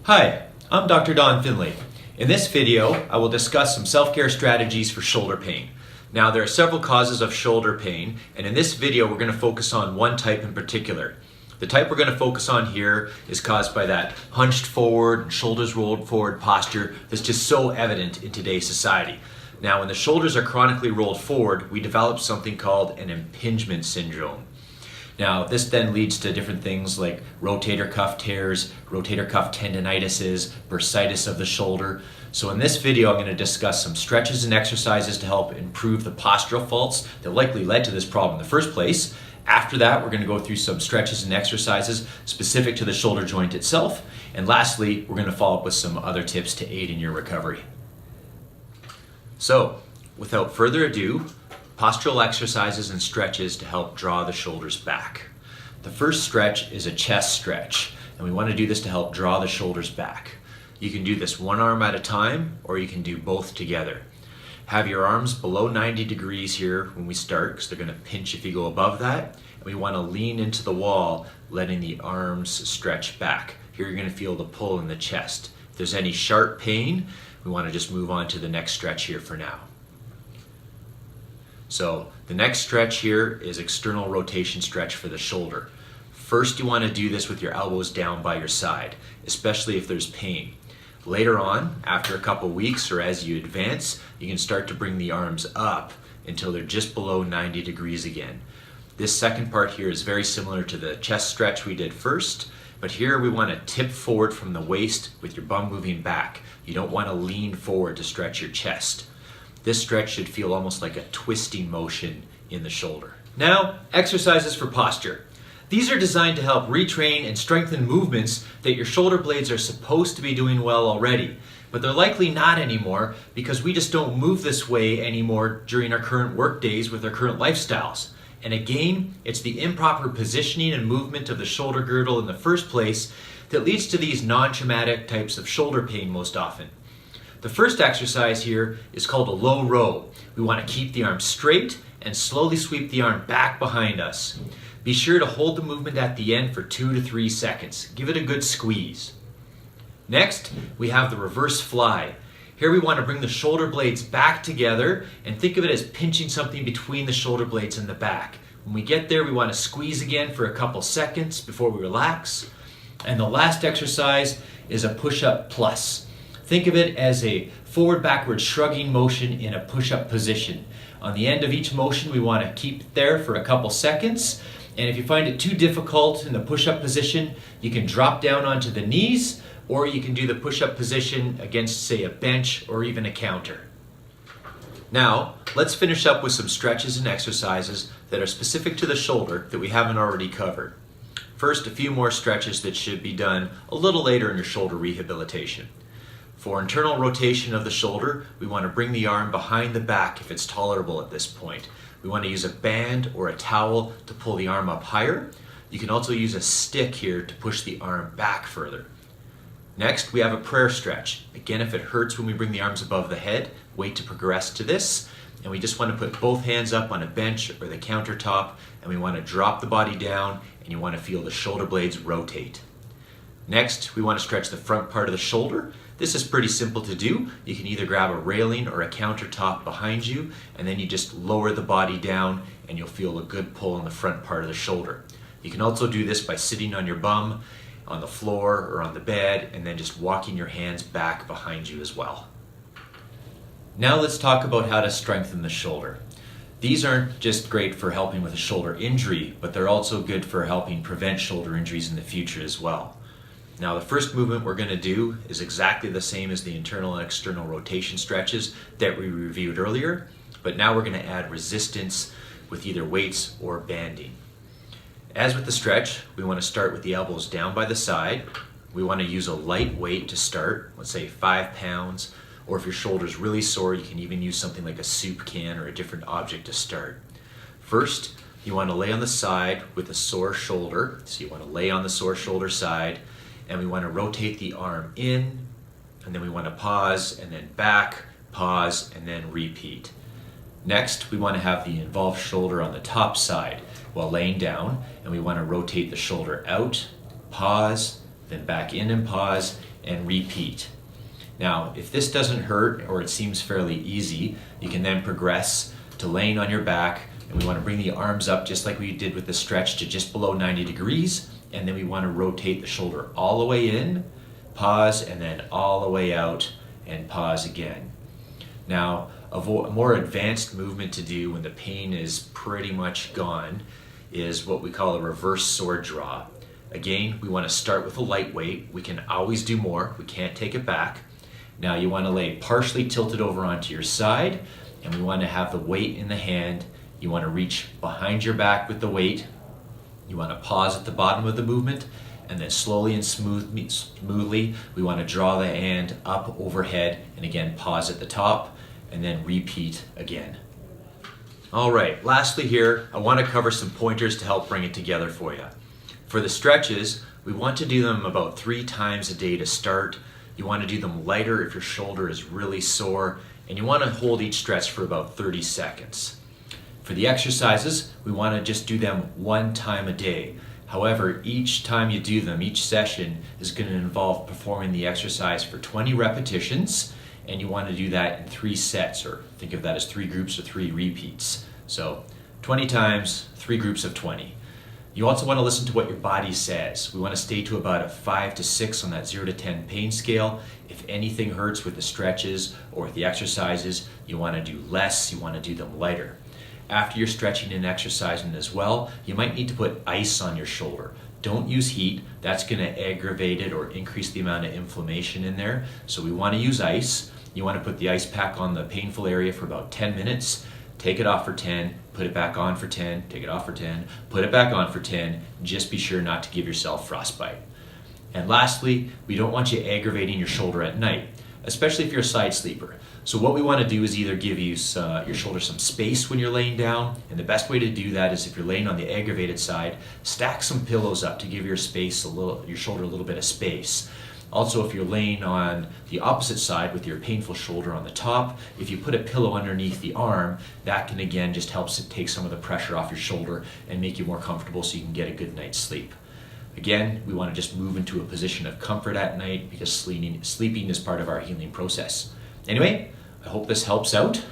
Hi, I'm Dr. Don Findlay. In this video, I will discuss some self-care strategies for shoulder pain. Now, there are several causes of shoulder pain, and in this video, we're going to focus on one type in particular. The type we're going to focus on here is caused by that hunched forward and shoulders rolled forward posture that's just so evident in today's society. Now, when the shoulders are chronically rolled forward, we develop something called an impingement syndrome. Now, this then leads to different things like rotator cuff tears, rotator cuff tendinitises, bursitis of the shoulder. So in this video, I'm going to discuss some stretches and exercises to help improve the postural faults that likely led to this problem in the first place. After that, we're going to go through some stretches and exercises specific to the shoulder joint itself. And lastly, we're going to follow up with some other tips to aid in your recovery. So, without further ado, postural exercises and stretches to help draw the shoulders back. The first stretch is a chest stretch, and we want to do this to help draw the shoulders back. You can do this one arm at a time, or you can do both together. Have your arms below 90 degrees here when we start, because they're going to pinch if you go above that. And we want to lean into the wall, letting the arms stretch back. Here you're going to feel the pull in the chest. If there's any sharp pain, we want to just move on to the next stretch here for now. So the next stretch here is external rotation stretch for the shoulder. First, you want to do this with your elbows down by your side, especially if there's pain. Later on, after a couple weeks or as you advance, you can start to bring the arms up until they're just below 90 degrees again. This second part here is very similar to the chest stretch we did first, but here we want to tip forward from the waist with your bum moving back. You don't want to lean forward to stretch your chest. This stretch should feel almost like a twisting motion in the shoulder. Now, exercises for posture. These are designed to help retrain and strengthen movements that your shoulder blades are supposed to be doing well already, but they're likely not anymore because we just don't move this way anymore during our current work days with our current lifestyles. And again, it's the improper positioning and movement of the shoulder girdle in the first place that leads to these non-traumatic types of shoulder pain most often. The first exercise here is called a low row. We want to keep the arm straight and slowly sweep the arm back behind us. Be sure to hold the movement at the end for 2 to 3 seconds. Give it a good squeeze. Next, we have the reverse fly. Here we want to bring the shoulder blades back together and think of it as pinching something between the shoulder blades and the back. When we get there, we want to squeeze again for a couple seconds before we relax. And the last exercise is a push-up plus. Think of it as a forward-backward shrugging motion in a push-up position. On the end of each motion, we want to keep it there for a couple seconds. And if you find it too difficult in the push-up position, you can drop down onto the knees, or you can do the push-up position against, say, a bench or even a counter. Now, let's finish up with some stretches and exercises that are specific to the shoulder that we haven't already covered. First, a few more stretches that should be done a little later in your shoulder rehabilitation. For internal rotation of the shoulder, we want to bring the arm behind the back if it's tolerable at this point. We want to use a band or a towel to pull the arm up higher. You can also use a stick here to push the arm back further. Next, we have a prayer stretch. Again, if it hurts when we bring the arms above the head, wait to progress to this. And we just want to put both hands up on a bench or the countertop, and we want to drop the body down, and you want to feel the shoulder blades rotate. Next, we want to stretch the front part of the shoulder. This is pretty simple to do. You can either grab a railing or a countertop behind you, and then you just lower the body down and you'll feel a good pull in the front part of the shoulder. You can also do this by sitting on your bum, on the floor or on the bed, and then just walking your hands back behind you as well. Now let's talk about how to strengthen the shoulder. These aren't just great for helping with a shoulder injury, but they're also good for helping prevent shoulder injuries in the future as well. Now, the first movement we're going to do is exactly the same as the internal and external rotation stretches that we reviewed earlier, but now we're going to add resistance with either weights or banding. As with the stretch, we want to start with the elbows down by the side. We want to use a light weight to start, let's say 5 pounds, or if your shoulder's really sore, you can even use something like a soup can or a different object to start. First, you want to lay on the side with a sore shoulder, so you want to lay on the sore shoulder side, and we want to rotate the arm in, and then we want to pause, and then back, pause, and then repeat. Next, we want to have the involved shoulder on the top side while laying down, and we want to rotate the shoulder out, pause, then back in and pause, and repeat. Now, if this doesn't hurt or it seems fairly easy, you can then progress to laying on your back, and we want to bring the arms up just like we did with the stretch to just below 90 degrees, and then we want to rotate the shoulder all the way in, pause, and then all the way out and pause again. Now, a more advanced movement to do when the pain is pretty much gone is what we call a reverse sword draw. Again, we want to start with a light weight. We can always do more. We can't take it back. Now you want to lay partially tilted over onto your side, and we want to have the weight in the hand. You want to reach behind your back with the weight. You want to pause at the bottom of the movement, and then slowly and smoothly, we want to draw the hand up overhead, and again pause at the top, and then repeat again. All right, lastly here, I want to cover some pointers to help bring it together for you. For the stretches, we want to do them about 3 times a day to start. You want to do them lighter if your shoulder is really sore, and you want to hold each stretch for about 30 seconds. For the exercises, we want to just do them 1 time a day. However, each time you do them, each session is going to involve performing the exercise for 20 repetitions, and you want to do that in 3 sets, or think of that as 3 groups or 3 repeats. So 20 times, 3 groups of 20. You also want to listen to what your body says. We want to stay to about a 5 to 6 on that 0 to 10 pain scale. If anything hurts with the stretches or with the exercises, you want to do less, you want to do them lighter. After you're stretching and exercising as well, you might need to put ice on your shoulder. Don't use heat. That's going to aggravate it or increase the amount of inflammation in there. So we want to use ice. You want to put the ice pack on the painful area for about 10 minutes. Take it off for 10, put it back on for 10, take it off for 10, put it back on for 10. Just be sure not to give yourself frostbite. And lastly, we don't want you aggravating your shoulder at night, especially if you're a side sleeper. So what we want to do is either give you your shoulder some space when you're laying down, and the best way to do that is if you're laying on the aggravated side, stack some pillows up to give your shoulder a little bit of space. Also, if you're laying on the opposite side with your painful shoulder on the top, if you put a pillow underneath the arm, that can again just help take some of the pressure off your shoulder and make you more comfortable so you can get a good night's sleep. Again, we want to just move into a position of comfort at night because sleeping is part of our healing process. Anyway, I hope this helps out.